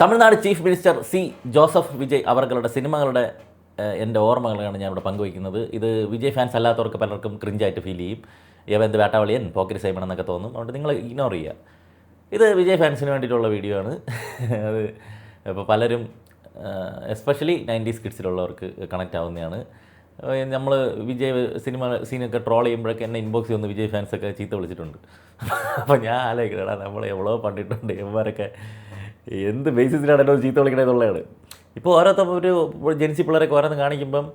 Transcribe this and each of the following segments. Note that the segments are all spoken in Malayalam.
Tamil Nadu chief minister C Joseph Vijay അവരുടെ സിനിമകളുടെ എൻ്റെ ഓർമ്മകളാണ് ഞാൻ ഇവിടെ പങ്കുവയ്ക്കുന്നത്. ഇത് വിജയ് ഫാൻസ് അല്ലാത്തവർക്ക് പലർക്കും ക്രിഞ്ചായിട്ട് ഫീൽ ചെയ്യും. യവന്ത് വേട്ടാവളിയൻ, പോക്കിരി സൈമൺ എന്നൊക്കെ തോന്നും. അതുകൊണ്ട് നിങ്ങൾ ഇഗ്നോർ ചെയ്യുക. ഇത് വിജയ് ഫാൻസിന് വേണ്ടിയിട്ടുള്ള വീഡിയോ ആണ്. അത് ഇപ്പോൾ പലരും എസ്പെഷ്യലി 90s കിഡ്സിലുള്ളവർക്ക് കണക്റ്റ് ആവുന്നതാണ്. നമ്മൾ വിജയ് സീനൊക്കെ ട്രോൾ ചെയ്യുമ്പോഴൊക്കെ എന്നെ ഇൻബോക്സിൽ വന്ന് വിജയ് ഫാൻസൊക്കെ ചീത്ത വിളിച്ചിട്ടുണ്ട്. അപ്പോൾ ഞാൻ ആലോചിക്കണടാ, നമ്മൾ എவ்வளோ പണ്ടിട്ടുണ്ട്, ഇവന്മാരൊക്കെ എന്ത് ബേസിസിലാണല്ലോ ചീത്ത വിളിക്കണേന്നുള്ളതാണ്. ഇപ്പോൾ ഒരു ജെൻസി പിള്ളേരൊക്കെ ഓരോന്ന് കാണിക്കുമ്പം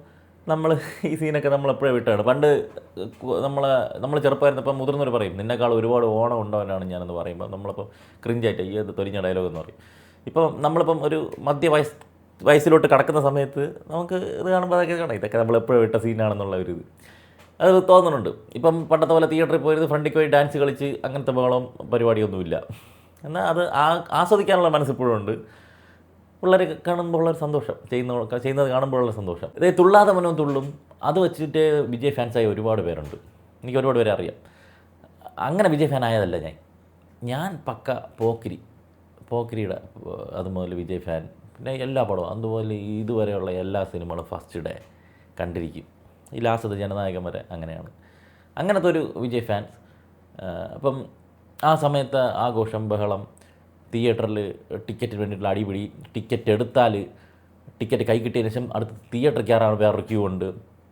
നമ്മൾ ഈ സീനൊക്കെ നമ്മളെപ്പോഴും വിട്ടാണ്. പണ്ട് നമ്മൾ ചെറുപ്പമായിരുന്നപ്പം മുതിർന്നവർ പറയും നിന്നെക്കാൾ ഒരുപാട് ഓണം ഉണ്ടവനാണ് ഞാനെന്ന് പറയുമ്പോൾ നമ്മളിപ്പം ക്രിഞ്ചായിട്ട് ഈ അത് തൊരിഞ്ഞ ഡയലോഗ് എന്ന് പറയും. ഇപ്പോൾ നമ്മളിപ്പം ഒരു വയസ്സിലോട്ട് കടക്കുന്ന സമയത്ത് നമുക്ക് ഇത് കാണുമ്പോൾ അതൊക്കെ കാണാം, ഇതൊക്കെ നമ്മളെപ്പോഴും വിട്ട സീനാണെന്നുള്ള ഒരു ഇത് അത് തോന്നുന്നുണ്ട്. ഇപ്പം പണ്ടത്തെ പോലെ തിയേറ്ററിൽ പോയിരുന്ന് ഫ്രണ്ടിൽ പോയി ഡാൻസ് കളിച്ച് അങ്ങനത്തെ ബഹളം പരിപാടിയൊന്നുമില്ല. എന്നാൽ അത് ആസ്വദിക്കാനുള്ള മനസ്സിപ്പോഴും ഉണ്ട്. പിള്ളേർ കാണുമ്പോൾ ഉള്ളൊരു സന്തോഷം, ചെയ്യുന്നത് കാണുമ്പോഴുള്ള സന്തോഷം. ഇതേ തുള്ളാതെ മനവും തുള്ളും അത് വെച്ചിട്ട് വിജയ് ഫാൻസായ ഒരുപാട് പേരുണ്ട്. എനിക്ക് ഒരുപാട് പേരെ അറിയാം. അങ്ങനെ വിജയ് ഫാൻ ആയതല്ല ഞാൻ പക്ക പോക്കിരിയുടെ അതുമുതൽ വിജയ് ഫാൻ. പിന്നെ എല്ലാ പടവും അതുപോലെ ഇതുവരെയുള്ള എല്ലാ സിനിമകളും ഫസ്റ്റ് ഡേ കണ്ടിരിക്കും. ഈ ലാസ്റ്റത്തെ ജനനായകൻ വരെ അങ്ങനെയാണ്. അങ്ങനത്തെ ഒരു വിജയ് ഫാൻസ്. അപ്പം ആ സമയത്ത് ആഘോഷം, ബഹളം, തിയേറ്ററിൽ ടിക്കറ്റിന് വേണ്ടിയിട്ടുള്ള അടിപിടി, ടിക്കറ്റ് എടുത്താൽ ടിക്കറ്റ് കൈ കിട്ടിയതിന് ശേഷം അടുത്ത് തിയേറ്ററിൽ കയറാൻ വേറൊരു ക്യൂ ഉണ്ട്.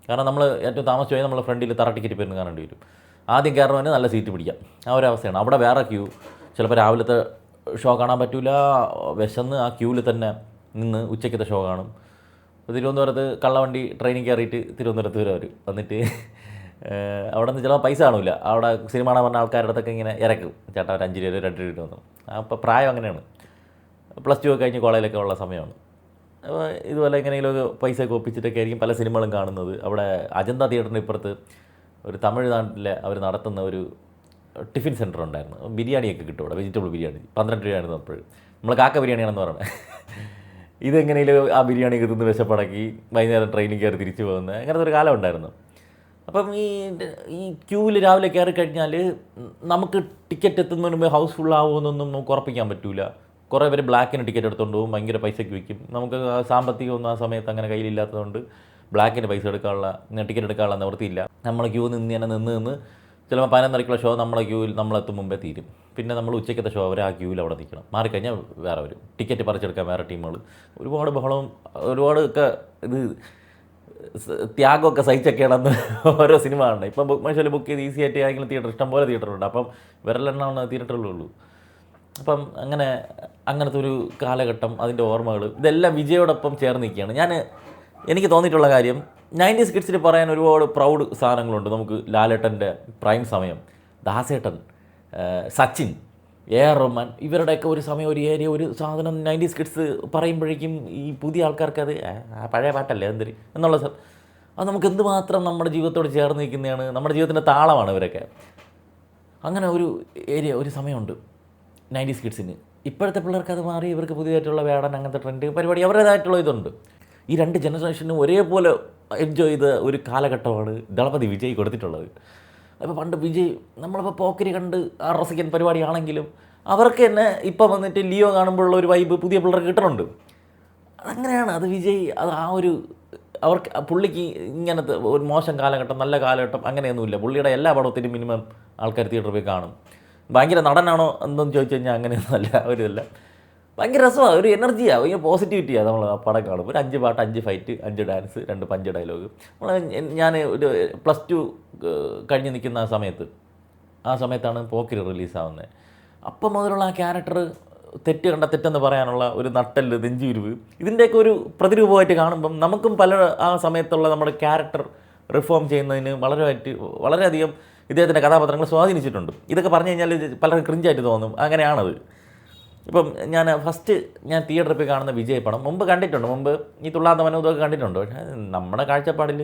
കാരണം നമ്മൾ ഏറ്റവും താമസിച്ച് പോയാൽ നമ്മൾ ഫ്രണ്ടിൽ തറ ടിക്കറ്റ് പോയിരുന്നു കാണേണ്ടി വരും. ആദ്യം കയറുന്നതിന് നല്ല സീറ്റ് പിടിക്കാം, ആ ഒരു അവസ്ഥയാണ്. അവിടെ വേറെ ക്യൂ. ചിലപ്പോൾ രാവിലത്തെ ഷോ കാണാൻ പറ്റില്ല, വിശന്ന് ആ ക്യൂവിൽ തന്നെ നിന്ന് ഉച്ചയ്ക്കത്തെ ഷോ കാണും. തിരുവനന്തപുരത്ത് കള്ളവണ്ടി ട്രെയിനിൽ കയറിയിട്ട് തിരുവനന്തപുരത്ത് വരും. വന്നിട്ട് അവിടെ നിന്ന് ചിലപ്പോൾ പൈസ കാണില്ല. അവിടെ സിനിമ കാണാൻ പറഞ്ഞ ആൾക്കാരുടെ അടുത്തൊക്കെ ഇങ്ങനെ ഇറക്കും, ചേട്ടാ ഒരു 5 രൂപ 2 രൂപ വന്നു. അപ്പോൾ പ്രായം അങ്ങനെയാണ്. +2 ഒക്കെ കഴിഞ്ഞ് കോളേജിലൊക്കെ ഉള്ള സമയമാണ്. അപ്പോൾ ഇതുപോലെ എങ്ങനെയെങ്കിലുമൊക്കെ പൈസയൊക്കെ ഒപ്പിച്ചിട്ടൊക്കെ ആയിരിക്കും പല സിനിമകളും കാണുന്നത്. അവിടെ അജന്ത തിയേറ്ററിൻ്റെ ഇപ്പുറത്ത് ഒരു തമിഴ്നാട്ടിലെ അവർ നടത്തുന്ന ഒരു ടിഫിൻ സെൻറ്റർ ഉണ്ടായിരുന്നു. ബിരിയാണിയൊക്കെ കിട്ടും അവിടെ, വെജിറ്റബിൾ ബിരിയാണി 12 രൂപയായിരുന്നു അപ്പോൾ. നമ്മൾ കാക്ക ബിരിയാണിയാണെന്ന് പറയുന്നത്. ഇതെങ്ങനെയും ആ ബിരിയാണിയൊക്കെ തിന്ന് വിശപ്പടക്കി വൈകുന്നേരം ട്രെയിനിൽ കയറി തിരിച്ചു പോകുന്നത്, അങ്ങനത്തെ ഒരു കാലം ഉണ്ടായിരുന്നു. അപ്പം ഈ ക്യൂവിൽ രാവിലെ കയറി കഴിഞ്ഞാൽ നമുക്ക് ടിക്കറ്റ് എത്തുന്നതിന് മുമ്പ് ഹൗസ് ഫുള്ളാവുമെന്നൊന്നും നമുക്ക് ഉറപ്പിക്കാൻ പറ്റില്ല. കുറേ പേര് ബ്ലാക്കിന് ടിക്കറ്റ് എടുത്തുകൊണ്ട് പോകും, ഭയങ്കര പൈസയ്ക്ക് വിൽക്കും. നമുക്ക് സാമ്പത്തികമൊന്നും ആ സമയത്ത് അങ്ങനെ കയ്യിലില്ലാത്തതുകൊണ്ട് ബ്ലാക്കിന് പൈസ എടുക്കാനുള്ള ടിക്കറ്റ് എടുക്കാനുള്ള നിവൃത്തിയില്ല. നമ്മൾ ക്യൂ നിന്ന് ചിലപ്പോൾ 11:30 ഷോ നമ്മളെ ക്യൂവിൽ നമ്മളെത്തും മുമ്പേ തീരും. പിന്നെ നമ്മൾ ഉച്ചയ്ക്കത്തെ ഷോ അവർ ആ ക്യൂവിൽ അവിടെ നിൽക്കണം. മാറിക്കഴിഞ്ഞാൽ വേറെ വരും, ടിക്കറ്റ് പറിച്ചെടുക്കാൻ വേറെ ടീമുകൾ. ഒരുപാട് ബഹളവും ഒരുപാട് ഒക്കെ ഇത് ത്യാഗമൊക്കെ സഹിച്ചൊക്കെയാണെന്ന് ഓരോ സിനിമ കാണുന്നത്. ഇപ്പം ബുക്ക് മൈ ഷോയിൽ ബുക്ക് ചെയ്ത് ഈസി ആയിട്ട് ആയെങ്കിലും തിയേറ്റർ ഇഷ്ടംപോലെ തിയേറ്ററുണ്ട്. അപ്പം വിരലെണ്ണാവുന്ന തിയേറ്ററുകളുള്ളൂ. അപ്പം അങ്ങനത്തെ ഒരു കാലഘട്ടം, അതിൻ്റെ ഓർമ്മകൾ ഇതെല്ലാം വിജയോടൊപ്പം ചേർന്ന് നിൽക്കുകയാണ്. എനിക്ക് തോന്നിയിട്ടുള്ള കാര്യം 90s കിഡ്സിൽ പറയാൻ ഒരുപാട് പ്രൗഡ് സാധനങ്ങളുണ്ട് നമുക്ക്. ലാലേട്ടൻ്റെ പ്രൈം സമയം, ദാസേട്ടൻ, സച്ചിൻ, AR റഹ്മാൻ, ഇവരുടെയൊക്കെ ഒരു സമയം, ഒരു ഏരിയ, ഒരു സാധനം 90s കിഡ്സ് പറയുമ്പോഴേക്കും ഈ പുതിയ ആൾക്കാർക്ക് അത് പഴയ പാട്ടല്ലേ എന്നുള്ള അത് നമുക്ക് എന്തുമാത്രം നമ്മുടെ ജീവിതത്തോട് ചേർന്ന് നിൽക്കുന്നതാണ്. നമ്മുടെ ജീവിതത്തിൻ്റെ താളമാണ് ഇവരൊക്കെ. അങ്ങനെ ഒരു ഏരിയ, ഒരു സമയമുണ്ട് 90s കിഡ്സിന്. ഇപ്പോഴത്തെ പിള്ളേർക്ക് അത് മാറി ഇവർക്ക് പുതിയതായിട്ടുള്ള വേടൻ, അങ്ങനത്തെ ട്രെൻഡ് പരിപാടി, അവരുടേതായിട്ടുള്ള ഇതുണ്ട്. ഈ 2 ജനറേഷനും ഒരേപോലെ എൻജോയ് ചെയ്ത ഒരു കാലഘട്ടമാണ് ദളപതി വിജയ് കൊടുത്തിട്ടുള്ളത്. അപ്പോൾ പണ്ട് വിജയ് നമ്മളിപ്പോൾ പോക്കിരി കണ്ട് റസിക്കൻ പരിപാടിയാണെങ്കിലും അവർക്ക് തന്നെ ഇപ്പം വന്നിട്ട് ലിയോ കാണുമ്പോഴുള്ള ഒരു വൈബ് പുതിയ പിള്ളേർക്ക് കിട്ടുന്നുണ്ട്. അങ്ങനെയാണ് അത് വിജയ്. അത് ആ ഒരു അവർക്ക് പുള്ളിക്ക് ഇങ്ങനത്തെ ഒരു മോശം കാലഘട്ടം, നല്ല കാലഘട്ടം അങ്ങനെയൊന്നുമില്ല. പുള്ളിയുടെ എല്ലാ പടത്തിനും മിനിമം ആൾക്കാർ തിയേറ്ററിൽ പോയി കാണും. ഭയങ്കര നടനാണോ എന്തെന്ന് ചോദിച്ചു കഴിഞ്ഞാൽ അങ്ങനെയൊന്നുമല്ല. ഒരിതല്ല, ഭയങ്കര രസമാണ്, ഒരു എനർജിയാണ്, ഭയങ്കര പോസിറ്റിവിറ്റിയാണ്. നമ്മൾ ആ പടം കാണുമ്പോൾ ഒരു 5 പാട്ട്, 5 ഫൈറ്റ്, 5 ഡാൻസ്, 2 പഞ്ച് ഡയലോഗ്. ഞാൻ ഒരു +2 കഴിഞ്ഞ് നിൽക്കുന്ന ആ സമയത്താണ് പോക്കിരി റിലീസാവുന്നത്. അപ്പം മുതലുള്ള ആ ക്യാരക്ടർ തെറ്റെന്ന് പറയാനുള്ള ഒരു നട്ടല്, നെഞ്ചുരുവ്, ഇതിൻ്റെയൊക്കെ ഒരു പ്രതിരൂപമായിട്ട് കാണുമ്പം നമുക്കും ആ സമയത്തുള്ള നമ്മുടെ ക്യാരക്ടർ റിഫോം ചെയ്യുന്നതിന് വളരെയധികം ഇദ്ദേഹത്തിൻ്റെ കഥാപാത്രങ്ങൾ സ്വാധീനിച്ചിട്ടുണ്ട്. ഇതൊക്കെ പറഞ്ഞു കഴിഞ്ഞാൽ പലരും ക്രിഞ്ചായിട്ട് തോന്നും, അങ്ങനെയാണത്. ഇപ്പം ഞാൻ തിയേറ്ററിൽ പോയി കാണുന്ന വിജയ് പടം മുമ്പ് കണ്ടിട്ടുണ്ട്. മുമ്പ് ഈ തുള്ളാത്ത മനവും ഇതൊക്കെ കണ്ടിട്ടുണ്ട്. പക്ഷേ നമ്മുടെ കാഴ്ചപ്പാടിൽ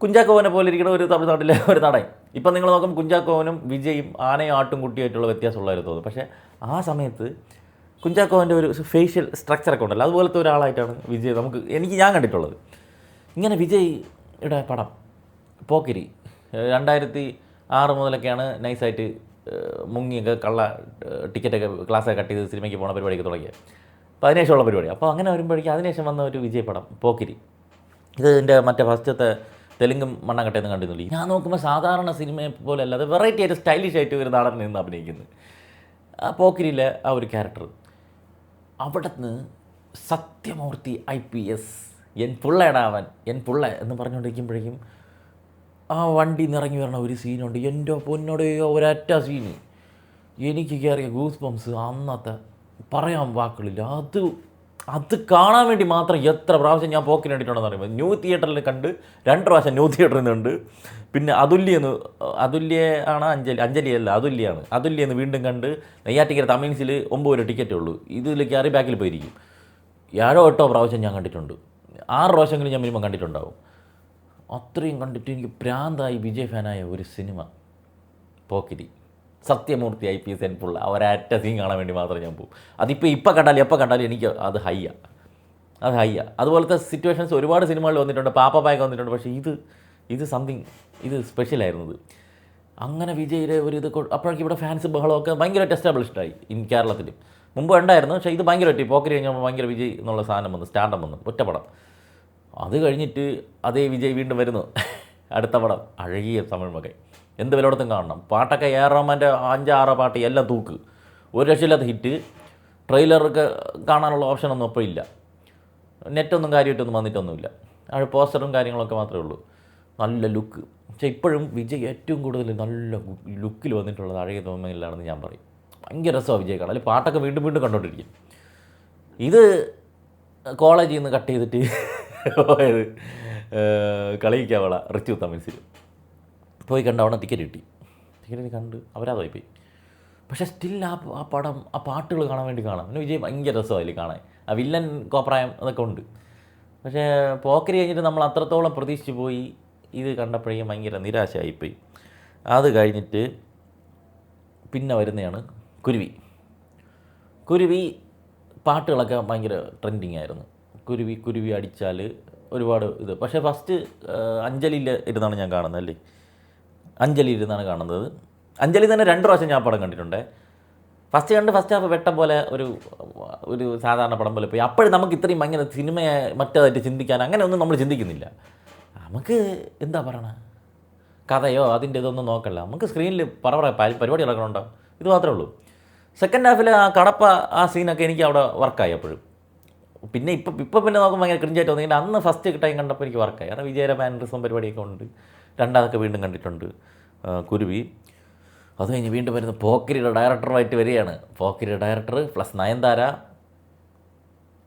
കുഞ്ചാക്കോവനെ പോലെ ഇരിക്കുന്ന ഒരു തമിഴ്നാട്ടിലെ ഒരു നടൻ. ഇപ്പം നിങ്ങൾ നോക്കും കുഞ്ചാക്കോവനും വിജയും ആനയും ആട്ടും കുട്ടിയായിട്ടുള്ള വ്യത്യാസമുള്ളവർ തോന്നും. പക്ഷേ ആ സമയത്ത് കുഞ്ചാക്കോവൻ്റെ ഒരു ഫേഷ്യൽ സ്ട്രക്ചറൊക്കെ ഉണ്ടല്ലോ, അതുപോലത്തെ ഒരാളായിട്ടാണ് വിജയ് ഞാൻ കണ്ടിട്ടുള്ളത്. ഇങ്ങനെ വിജയ്യുടെ പടം പോക്കിരി 2006 മുതലൊക്കെയാണ് നൈസായിട്ട് മുങ്ങിയൊക്കെ ടിക്കറ്റൊക്കെ ക്ലാസ്സൊക്കെ കട്ട് ചെയ്ത് സിനിമയ്ക്ക് പോകുന്ന പരിപാടിയൊക്കെ തുടങ്ങിയത്. അപ്പോൾ അതിനുശേഷമുള്ള പരിപാടി. അപ്പോൾ അങ്ങനെ വരുമ്പോഴേക്കും അതിനുശേഷം വന്ന ഒരു വിജയ് പടം പോക്കിരി. ഇത് എൻ്റെ മറ്റേ ഫസ്റ്റത്തെ തെലുങ്കും മണ്ണാങ്കട്ടയെന്ന് കണ്ടിരുന്നില്ല. ഞാൻ നോക്കുമ്പോൾ സാധാരണ സിനിമയെ പോലെ അല്ലാതെ വെറൈറ്റി ആയിട്ട് സ്റ്റൈലിഷ് ആയിട്ട് ഒരു നടൻ നിന്ന് അഭിനയിക്കുന്നത്. ആ പോക്കിരിയിലെ ആ ഒരു ക്യാരക്ടർ അവിടെ നിന്ന് സത്യമൂർത്തി IPS എൻ പുള്ളേടാവൻ എൻ പുള്ള എന്ന് പറഞ്ഞുകൊണ്ടിരിക്കുമ്പോഴേക്കും ആ വണ്ടി നിറങ്ങി വരണ ഒരു സീനുണ്ട്. എൻ്റെ പൊന്നോടെയോ ഒരൊറ്റ സീന് എനിക്ക് കയറിയ ഗൂസ് ബംസ് അന്നത്തെ പറയാൻ വാക്കുകളില്ല. അത് കാണാൻ വേണ്ടി മാത്രം എത്ര പ്രാവശ്യം ഞാൻ പോക്കിന് വേണ്ടിയിട്ടുണ്ടെന്ന് പറയുമ്പോൾ ന്യൂ തിയേറ്ററിൽ കണ്ട് 2 പ്രാവശ്യം ന്യൂ തിയേറ്ററിൽ നിന്നുണ്ട്. പിന്നെ അതുല്യ ആണ് അഞ്ജലിയല്ല അതുല്യെന്ന് വീണ്ടും കണ്ട് നെയ്യാറ്റിക്കര തമിഴ്സിൽ 9 ടിക്കറ്റേ ഉള്ളൂ. ഇതിൽ കയറി ബാക്കിൽ പോയിരിക്കും. 7-8 പ്രാവശ്യം ഞാൻ കണ്ടിട്ടുണ്ട്. 6 പ്രാവശ്യമെങ്കിലും ഞാൻ മിനിമം കണ്ടിട്ടുണ്ടാവും. അത്രയും കണ്ടിട്ട് എനിക്ക് പ്രാന്തായി വിജയ് ഫാനായ ഒരു cinema Pokkiri. Sathyamurthy IPS N പുള്ള ഒരൊറ്റ സീൻ കാണാൻ വേണ്ടി മാത്രം ഞാൻ പോകും. അതിപ്പോൾ എപ്പോൾ കണ്ടാലും എനിക്ക് അത് ഹയ്യ. അതുപോലത്തെ സിറ്റുവേഷൻസ് ഒരുപാട് സിനിമകളിൽ വന്നിട്ടുണ്ട്, പാപ്പപ്പായൊക്കെ വന്നിട്ടുണ്ട്. പക്ഷേ ഇത് സംതിങ് ഇത് സ്പെഷ്യലായിരുന്നത്. അങ്ങനെ വിജയിലെ ഒരു ഇത് അപ്പോഴേക്കും ഇവിടെ ഫാൻസ് ബഹളമൊക്കെ ഭയങ്കരമായിട്ട് എസ്റ്റാബ്ലിഷ്ഡായി കേരളത്തിൽ. മുമ്പ് ഉണ്ടായിരുന്നു, പക്ഷേ ഇത് ഭയങ്കരമായിട്ട് പോക്കരി കഴിഞ്ഞപ്പോൾ ഭയങ്കര വിജയ് എന്നുള്ള സാധനം വന്നു, സ്റ്റാൻഡം വന്നു, ഒറ്റപ്പടം. അത് കഴിഞ്ഞിട്ട് അതേ വിജയ് വീണ്ടും വരുന്നു, അടുത്ത പടം അഴകിയ തമിഴ് മകൻ. എന്ത് വിലയിടത്തും കാണണം. പാട്ടൊക്കെ AR റഹ്മാൻ്റെ 5-6 പാട്ട് എല്ലാം തൂക്ക്, ഒരു രക്ഷയില്ലാത്ത ഹിറ്റ്. ട്രെയിലറൊക്കെ കാണാനുള്ള ഓപ്ഷനൊന്നും അപ്പോൾ ഇല്ല, നെറ്റൊന്നും കാര്യമായിട്ടൊന്നും വന്നിട്ടൊന്നുമില്ല. ആ പോസ്റ്ററും കാര്യങ്ങളൊക്കെ മാത്രമേ ഉള്ളൂ. നല്ല ലുക്ക്. പക്ഷേ ഇപ്പോഴും വിജയ് ഏറ്റവും കൂടുതൽ നല്ല ലുക്കിൽ വന്നിട്ടുള്ളത് അഴകിയ തോമയിലാണെന്ന് ഞാൻ പറയും. ഭയങ്കര രസമാണ് വിജയ് കാണാൻ. അല്ലെങ്കിൽ പാട്ടൊക്കെ വീണ്ടും കണ്ടുകൊണ്ടിരിക്കും. ഇത് കോളേജിൽ നിന്ന് കട്ട് ചെയ്തിട്ട് പോയത് കളിയിക്കാവള റിച്ചു തമിഴ്സിൽ പോയി കണ്ട് അവിടെ ടിക്കറ്റ് കണ്ട് അവരാതായി പോയി. പക്ഷേ സ്റ്റിൽ ആ പടം ആ പാട്ടുകൾ കാണാൻ വേണ്ടി കാണാം. പിന്നെ വിജയ് ഭയങ്കര രസമായി കാണാൻ. ആ വില്ലൻ കോപ്രായം അതൊക്കെ ഉണ്ട്. പക്ഷേ പോക്കരി കഴിഞ്ഞിട്ട് നമ്മൾ അത്രത്തോളം പ്രതീക്ഷിച്ച് പോയി. ഇത് കണ്ടപ്പോഴേക്കും ഭയങ്കര നിരാശയായിപ്പോയി. അത് കഴിഞ്ഞിട്ട് പിന്നെ വരുന്നതാണ് കുരുവി. പാട്ടുകളൊക്കെ ഭയങ്കര ട്രെൻഡിങ് ആയിരുന്നു. കുരുവി അടിച്ചാൽ ഒരുപാട് ഇത്. പക്ഷേ ഫസ്റ്റ് അഞ്ജലിയിൽ ഇരുന്നാണ് ഞാൻ കാണുന്നത് അല്ലേ, അഞ്ജലിയിൽ ഇരുന്നാണ് കാണുന്നത്. അഞ്ജലി തന്നെ 2 പ്രാവശ്യം ഞാൻ പടം കണ്ടിട്ടുണ്ട്. ഫസ്റ്റ് ഹാഫ് വെട്ടം പോലെ ഒരു സാധാരണ പടം പോലെ പോയി. അപ്പോഴും നമുക്ക് ഇത്രയും ഭയങ്കര സിനിമയെ മറ്റേതായിട്ട് ചിന്തിക്കാൻ അങ്ങനെയൊന്നും നമ്മൾ ചിന്തിക്കുന്നില്ല. നമുക്ക് എന്താ പറയണ കഥയോ അതിൻ്റെ ഇതൊന്നും നോക്കല്ല. നമുക്ക് സ്ക്രീനിൽ പരിപാടി നടക്കണുണ്ടോ, ഇത് മാത്രമേ ഉള്ളൂ. സെക്കൻഡ് ഹാഫിൽ ആ കടപ്പ ആ സീനൊക്കെ എനിക്ക് അവിടെ വർക്കായി. അപ്പോഴും പിന്നെ ഇപ്പം നോക്കുമ്പോൾ ഭയങ്കര ക്രിഞ്ചായിട്ട് തോന്നിയെങ്കിൽ അന്ന് ഫസ്റ്റ് ടൈം കണ്ടപ്പോൾ എനിക്ക് വർക്കായി. കാരണം വിജയയുടെ മാനറിസം പരിപാടിയൊക്കെ ഉണ്ട്. രണ്ടാമതൊക്കെ വീണ്ടും കണ്ടിട്ടുണ്ട് കുരുവി. അത് കഴിഞ്ഞ് വീണ്ടും വരുന്ന പോക്കിരിയുടെ ഡയറക്ടറുമായിട്ട് വരികയാണ്. പോക്കിരിയുടെ ഡയറക്ടർ പ്ലസ് നയൻതാര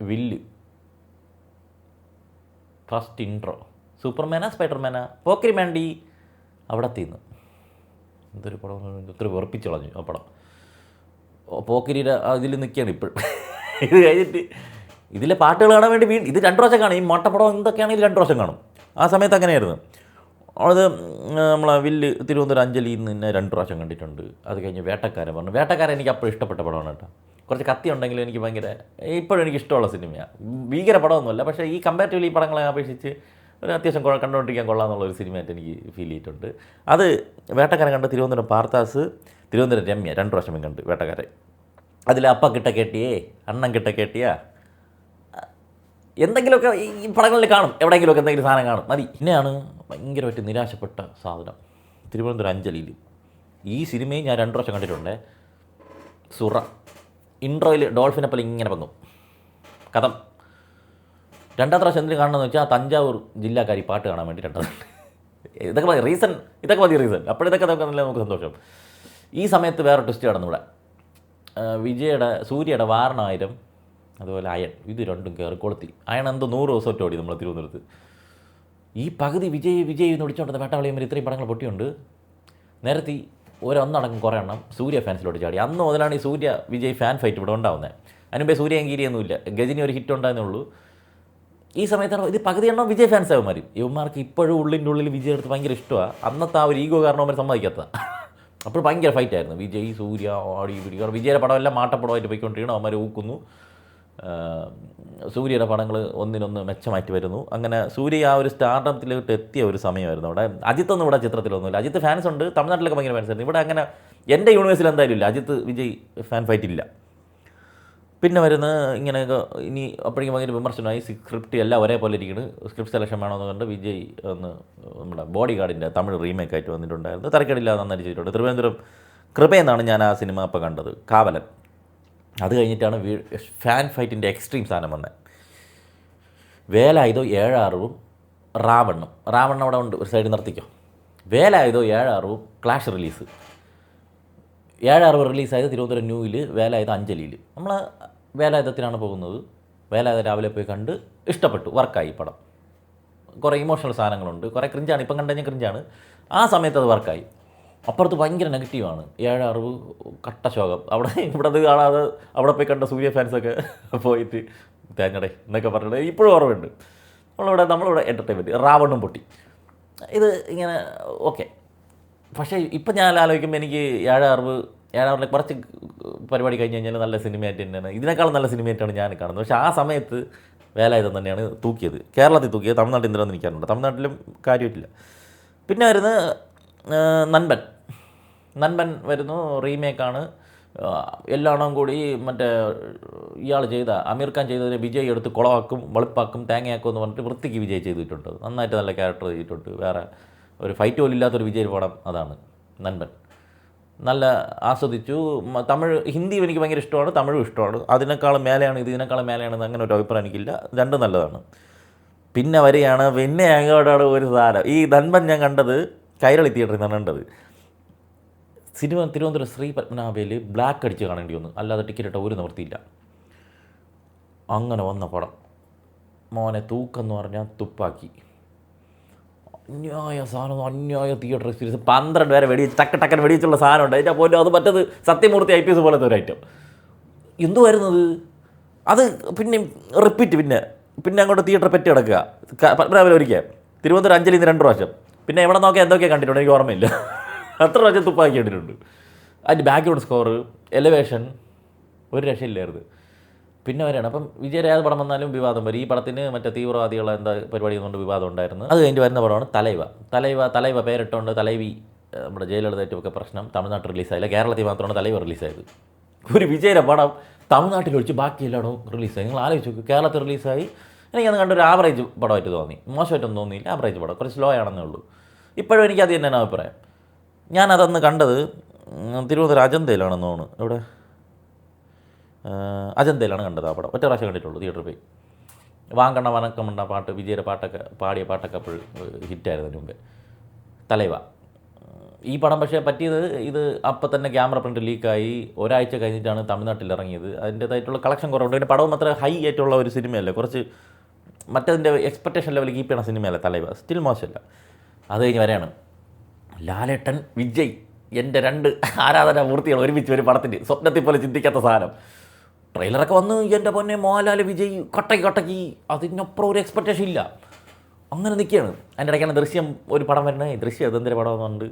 വില്ല്. ഫസ്റ്റ് ഇൻട്രോ സൂപ്പർമാനാ സ്പൈഡർമാനാ പോക്കിരി മാൻഡി അവിടെ തീർന്നു. എന്തൊരു പടം, ഒത്തിരി ഉറപ്പിച്ച് കളഞ്ഞു ആ പടം. പോക്കിരിയുടെ ഇതിൽ നിൽക്കുകയാണ് ഇപ്പോഴും. ഇത് കഴിഞ്ഞിട്ട് ഇതിലെ പാട്ടുകൾ കാണാൻ വേണ്ടി ഇത് 2 പ്രാവശ്യം കാണും. ഈ മൊട്ടപ്പടം എന്തൊക്കെയാണെങ്കിൽ 2 പ്രാവശ്യം കാണും. ആ സമയത്ത് അങ്ങനെയായിരുന്നു. അത് നമ്മളെ വില്ല് തിരുവനന്തപുരം അഞ്ജലിയിൽ നിന്ന് 2 പ്രാവശ്യം കണ്ടിട്ടുണ്ട്. അത് കഴിഞ്ഞ് വേട്ടക്കാരൻ പറഞ്ഞു. വേട്ടക്കാരൻ എനിക്ക് അപ്പോൾ ഇഷ്ടപ്പെട്ട പടമാണ് കേട്ടോ. കുറച്ച് കത്തി ഉണ്ടെങ്കിലും എനിക്ക് ഭയങ്കര ഇപ്പോഴും എനിക്ക് ഇഷ്ടമുള്ള സിനിമയാണ്. ഭീകര പടമൊന്നുമല്ല, പക്ഷേ ഈ കമ്പാരിറ്റീവ്ലി ഈ പടങ്ങളെ അപേക്ഷിച്ച് ഒരു അത്യാവശ്യം കണ്ടുകൊണ്ടിരിക്കാൻ കൊള്ളാമെന്നുള്ളൊരു സിനിമയായിട്ട് എനിക്ക് ഫീൽ ചെയ്തിട്ടുണ്ട്. അത് വേട്ടക്കാരൻ കണ്ട് തിരുവനന്തപുരം പാർത്താസ്, തിരുവനന്തപുരം രമ്യ 2 പ്രാവശ്യം കണ്ട് വേട്ടക്കാരൻ. അതിൽ അപ്പ കിട്ട കേട്ടിയേ അണ്ണം കിട്ട കേട്ടിയാ എന്തെങ്കിലുമൊക്കെ ഈ പടങ്ങളിൽ കാണും, എവിടെയെങ്കിലുമൊക്കെ എന്തെങ്കിലും സാധനം കാണും, മതി. പിന്നെയാണ് ഭയങ്കരമായിട്ട് നിരാശപ്പെട്ട സാധനം തിരുവനന്തപുരം അഞ്ജലിയിൽ. ഈ സിനിമയും ഞാൻ 2 പ്രാവശ്യം കണ്ടിട്ടുണ്ട്. സുറ ഇൻട്രോയിൽ ഡോൾഫിനെപ്പോലെ ഇങ്ങനെ പൊങ്ങും കഥം. 2ാം പ്രാവശ്യം എന്തിനു കാണണമെന്ന് വെച്ചാൽ തഞ്ചാവൂർ ജില്ലക്കാരി പാട്ട് കാണാൻ വേണ്ടി 2ാം. ഇതൊക്കെ മതി റീസൺ. അപ്പോഴിതൊക്കെ നല്ല നമുക്ക് സന്തോഷം. ഈ സമയത്ത് വേറെ ട്വിസ്റ്റ് കടന്നിവിടെ. സൂര്യയുടെ വാരണായിരം, അതുപോലെ അയൺ, ഇത് 2ഉം കയറി കൊളുത്തി. അയൺ എന്തോ 100 ദിവസം ഒറ്റ ഓടി നമ്മൾ തിരുവനന്തപുരത്ത്. ഈ പകുതി വിജയ് എന്ന് വിളിച്ചോണ്ടത് വേട്ടാവളിയും ഇത്രയും പടങ്ങൾ പൊട്ടിയുണ്ട്. നേരത്തെ ഒന്നടക്കം കുറേ എണ്ണം സൂര്യ ഫാൻസിലോട്ട് ചാടി. അന്ന് മുതലാണ് ഈ സൂര്യ വിജയ് ഫാൻ ഫൈറ്റ് ഇവിടെ ഉണ്ടാവുന്നത്. അതിനുമ്പേ സൂര്യ എങ്കിരിയൊന്നുമില്ല, ഗജനി ഒരു ഹിറ്റ് ഉണ്ടായിരുന്നേ ഉള്ളൂ. ഈ സമയത്താണ് ഇത് പകുതി എണ്ണം വിജയ് ഫാൻസ് ആകുമാർ. ഇവന്മാർക്ക് ഇപ്പോഴും ഉള്ളിൽ വിജയ് എടുത്ത് ഭയങ്കര ഇഷ്ടമാണ്. അന്നത്തെ ആ ഒരു ഈഗോ കാരണം അവർ സമ്മതിക്കാത്ത. അപ്പോൾ ഭയങ്കര ഫൈറ്റായിരുന്നു. വിജയ് സൂര്യ ആടി പിടിക്കുക. വിജയുടെ പടമെല്ലാം മാട്ടപ്പടമായിട്ട് പോയിക്കൊണ്ടിരിക്കണം. അവന്മാർ ഊക്കുന്നു. സൂര്യയുടെ പടങ്ങൾ ഒന്നിനൊന്ന് മെച്ചമായിട്ട് വരുന്നു. അങ്ങനെ സൂര്യ ആ ഒരു സ്റ്റാർഡത്തിലോട്ട് എത്തിയ ഒരു സമയമായിരുന്നു. അവിടെ അജിത്തൊന്നും ഇവിടെ ചിത്രത്തിലൊന്നുമില്ല. അജിത്ത് ഫാൻസ് ഉണ്ട്, തമിഴ്നാട്ടിലൊക്കെ ഭയങ്കര ഫാൻസ് ആയിരുന്നു. ഇവിടെ അങ്ങനെ എൻ്റെ യൂണിവേഴ്സിൽ എന്തായാലും ഇല്ല, അജിത്ത് വിജയ് ഫാൻ ഫൈറ്റ് ഇല്ല. പിന്നെ വരുന്ന ഇങ്ങനെ ഇനി അപ്പോഴേക്കും ഭയങ്കര വിമർശനമായി. സ്ക്രിപ്റ്റ് എല്ലാം ഒരേപോലെ ഇരിക്കുന്നു, സ്ക്രിപ്റ്റ് സെലക്ഷൻ വേണമെന്ന് കണ്ട് വിജയ് ഒന്ന് നമ്മുടെ ബോഡി ഗാർഡിൻ്റെ തമിഴ് റീമേക്ക് ആയിട്ട് വന്നിട്ടുണ്ടായിരുന്നു. തരക്കേടില്ലാതെ നന്നായിട്ട് ചെയ്തിട്ടുണ്ട്. തിരുവനന്തപുരം കൃപയെന്നാണ് ഞാൻ ആ സിനിമ അപ്പോൾ കണ്ടത്, കാവലൻ. അത് കഴിഞ്ഞിട്ടാണ് ഫാൻ ഫൈറ്റിൻ്റെ എക്സ്ട്രീം സാധനം വന്നത്. വേലായുധോ ഏഴാറും റാവണ്ണും അവിടെ ഉണ്ട്, ഒരു സൈഡ് നിർത്തിക്കോ. വേലായുധോ ഏഴാറും ക്ലാഷ് റിലീസ്. ഏഴാറ് റിലീസായത് തിരുവനന്തപുരം ന്യൂവിൽ, വേലായുധം അഞ്ജലിയിൽ. നമ്മൾ വേലായുധത്തിനാണ് പോകുന്നത്. വേലായുധം രാവിലെ പോയി കണ്ട് ഇഷ്ടപ്പെട്ടു, വർക്കായി പടം. കുറേ ഇമോഷണൽ സാധനങ്ങളുണ്ട്, കുറേ ക്രിഞ്ചാണ്, ഇപ്പം കണ്ടുകഴിഞ്ഞാൽ ക്രിഞ്ചാണ്. ആ സമയത്ത് അത് വർക്കായി. അപ്പുറത്ത് ഭയങ്കര നെഗറ്റീവാണ്, ഏഴാറ് കട്ട ശോകം. ഇവിടെ അത് കാണാതെ അവിടെ പോയി കണ്ട സൂര്യ ഫാൻസൊക്കെ പോയിട്ട് തേങ്ങടേ എന്നൊക്കെ പറഞ്ഞിട്ട് ഇപ്പോഴും ഓർമ്മയുണ്ട്. നമ്മളിവിടെ എൻ്റർടൈൻമെൻറ്റ്. റാവണ്ണും പൊട്ടി. ഇത് ഇങ്ങനെ ഓക്കെ. പക്ഷേ ഇപ്പം ഞാൻ ആലോചിക്കുമ്പോൾ എനിക്ക് ഏഴാറിലെ കുറച്ച് പരിപാടി കഴിഞ്ഞ് കഴിഞ്ഞാൽ നല്ല സിനിമയായിട്ട് തന്നെയാണ്, ഇതിനേക്കാളും നല്ല സിനിമയായിട്ടാണ് ഞാൻ കാണുന്നത്. പക്ഷേ ആ സമയത്ത് വേലായുധം തന്നെയാണ് തൂക്കിയത്, കേരളത്തിൽ തൂക്കിയത്. തമിഴ്നാട്ടിൽ എന്തിനാന്ന് എനിക്കറിയില്ല, തമിഴ്നാട്ടിലും കാര്യമില്ല. പിന്നെ വരുന്നത് നൻപൻ വരുന്നു, റീമേക്കാണ്. എല്ലാണവും കൂടി മറ്റേ ഇയാൾ ചെയ്ത അമീർ ഖാൻ ചെയ്തതിന് വിജയ് എടുത്ത് കുളമാക്കും, വെളുപ്പാക്കും, തേങ്ങയാക്കും എന്ന് പറഞ്ഞിട്ട് വൃത്തിക്ക് വിജയ് ചെയ്തിട്ടുണ്ട്. നന്നായിട്ട് നല്ല ക്യാരക്ടർ ചെയ്തിട്ടുണ്ട്. വേറെ ഒരു ഫൈറ്റ് പോലും ഇല്ലാത്തൊരു വിജയ് പടം അതാണ് നൻപൻ. നല്ല ആസ്വദിച്ചു. തമിഴ് ഹിന്ദിയും എനിക്ക് ഭയങ്കര ഇഷ്ടമാണ്, തമിഴും ഇഷ്ടമാണ്. അതിനേക്കാളും മേലെയാണ് ഇതിനേക്കാളും മേലെയാണെന്ന് അങ്ങനെ ഒരു അഭിപ്രായം എനിക്കില്ല, രണ്ടും നല്ലതാണ്. പിന്നെ വരികയാണ്, പിന്നെ അങ്ങോട്ടാണ് ഒരു സാധനം. ഈ നൻപൻ ഞാൻ കണ്ടത് കൈരളി തിയേറ്ററിൽ നിന്നാണ് കണ്ടത്. തിരുവനന്തപുരം ശ്രീ പത്മനാഭയിൽ ബ്ലാക്ക് അടിച്ച് കാണേണ്ടി വന്നു, അല്ലാതെ ടിക്കറ്റ് ഇട്ട ഒരു നിവൃത്തിയില്ല. അങ്ങനെ വന്ന പടം മോനെ തൂക്കെന്ന് പറഞ്ഞാൽ തുപ്പാക്കി. അന്യായ സാധനം, അന്യായ തിയേറ്റർ എക്സ്പീരിയൻസ്. 12 പേരെ ടക്കൻ വെടിവെച്ചുള്ള സാധനമുണ്ട് അതിൻ്റെ പോലും. അത് മറ്റത് സത്യമൂർത്തി IPS പോലത്തെ ഒരു ഐറ്റം. എന്തുവായിരുന്നത് അത്? പിന്നെ റിപ്പീറ്റ്, പിന്നെ അങ്ങോട്ട് തിയേറ്റർ പറ്റി കിടക്കുക. പത്മനാഭൻ ഒരിക്കൽ, തിരുവനന്തപുരം അഞ്ജലിയിൽ നിന്ന് 2 പ്രാവശ്യം. പിന്നെ എവിടെ നോക്കിയാൽ എന്തൊക്കെയാണ് കണ്ടിട്ടുണ്ട് എനിക്ക് ഓർമ്മയില്ല. അത്ര പ്രാവശ്യം തുപ്പാക്കി കണ്ടിട്ടുണ്ട്. അതിൻ്റെ ബാക്ക്ഗ്രൗണ്ട് സ്കോർ, എലിവേഷൻ ഒരു രക്ഷയില്ലായിരുന്നു. പിന്നെ വരെയാണ്. അപ്പം വിജയുടെ ഏത് പടം വന്നാലും വിവാദം വരും. ഈ പടത്തിന് മറ്റേ തീവ്രവാദികളെ എന്താ പരിപാടി കൊണ്ട് വിവാദം ഉണ്ടായിരുന്നു. അത് കഴിഞ്ഞ് വരുന്ന പടമാണ് തലൈവ പേരിട്ടുണ്ട്. തലൈവി നമ്മുടെ ജയിലെഴുതായിട്ടുമൊക്കെ പ്രശ്നം. തമിഴ്നാട്ടിൽ റിലീസായില്ല, കേരളത്തിൽ മാത്രമാണ് തലൈവ റിലീസായത്. ഒരു വിജയുടെ പടം തമിഴ്നാട്ടിൽ ഒഴിച്ച് ബാക്കി എല്ലായിടവും റിലീസായി. നിങ്ങൾ ആലോചിച്ച് നോക്കും, കേരളത്തിൽ റിലീസായി. എനിക്കത് കണ്ടൊരു ആവറേജ് പടമായിട്ട് തോന്നി, മോശമായിട്ടൊന്നും തോന്നിയില്ല. ആവറേജ് പടം, കുറച്ച് സ്ലോ ആണെന്നേ ഉള്ളൂ. ഇപ്പോഴും എനിക്ക് അത് തന്നെയാണ് അഭിപ്രായം. ഞാനതന്ന് കണ്ടത് തിരുവനന്തപുരം അജന്തയിലാണെന്ന് തോന്നുന്നു. ഇവിടെ അജന്തയിലാണ് കണ്ടത് ആ പടം. ഒറ്റ പ്രാവശ്യം കണ്ടിട്ടുള്ളൂ തിയേറ്ററിൽ പോയി. വാങ്കണ്ണ വനക്കമുണ്ട പാട്ട്, വിജയുടെ പാട്ടൊക്കെ പാടിയ പാട്ടൊക്കെ അപ്പോൾ ഹിറ്റായിരുന്നു അതിന് മുമ്പേ. തലൈവ ഈ പടം പക്ഷേ പറ്റിയത്, ഇത് അപ്പം തന്നെ ക്യാമറ പ്രിൻ്റ് ലീക്കായി ഒരാഴ്ച കഴിഞ്ഞിട്ടാണ് തമിഴ്നാട്ടിൽ ഇറങ്ങിയത്. അതിൻ്റേതായിട്ടുള്ള കളക്ഷൻ കുറവുണ്ട്. പിന്നെ പടവും അത്ര ഹൈ ആയിട്ടുള്ള ഒരു സിനിമയല്ല, കുറച്ച് മറ്റതിൻ്റെ എക്സ്പെക്റ്റേഷൻ ലെവൽ കീപ്പ് ചെയ്യണ സിനിമയല്ല തലൈവ. സ്റ്റിൽ മോശമല്ല. അത് കഴിഞ്ഞ് വരെയാണ് ലാലേട്ടൻ വിജയ്, എൻ്റെ 2 ആരാധനാമൂർത്തികൾ ഒരുമിച്ച് ഒരു പടത്തിൻ്റെ സ്വപ്നത്തിൽ പോലെ ചിന്തിക്കാത്ത സാധനം. ട്രെയിലറൊക്കെ വന്ന് എൻ്റെ പൊന്നെ മോഹൻലാൽ വിജയ് കട്ടക്കി അതിനപ്പുറം ഒരു എക്സ്പെക്റ്റേഷൻ ഇല്ല. അങ്ങനെ നിൽക്കുകയാണ്. അതിൻ്റെ ഇടയ്ക്കാണ് ദൃശ്യം ഒരു പടം വരണേ. ദൃശ്യം അതെന്തൊരു പടം എന്നുണ്ട്,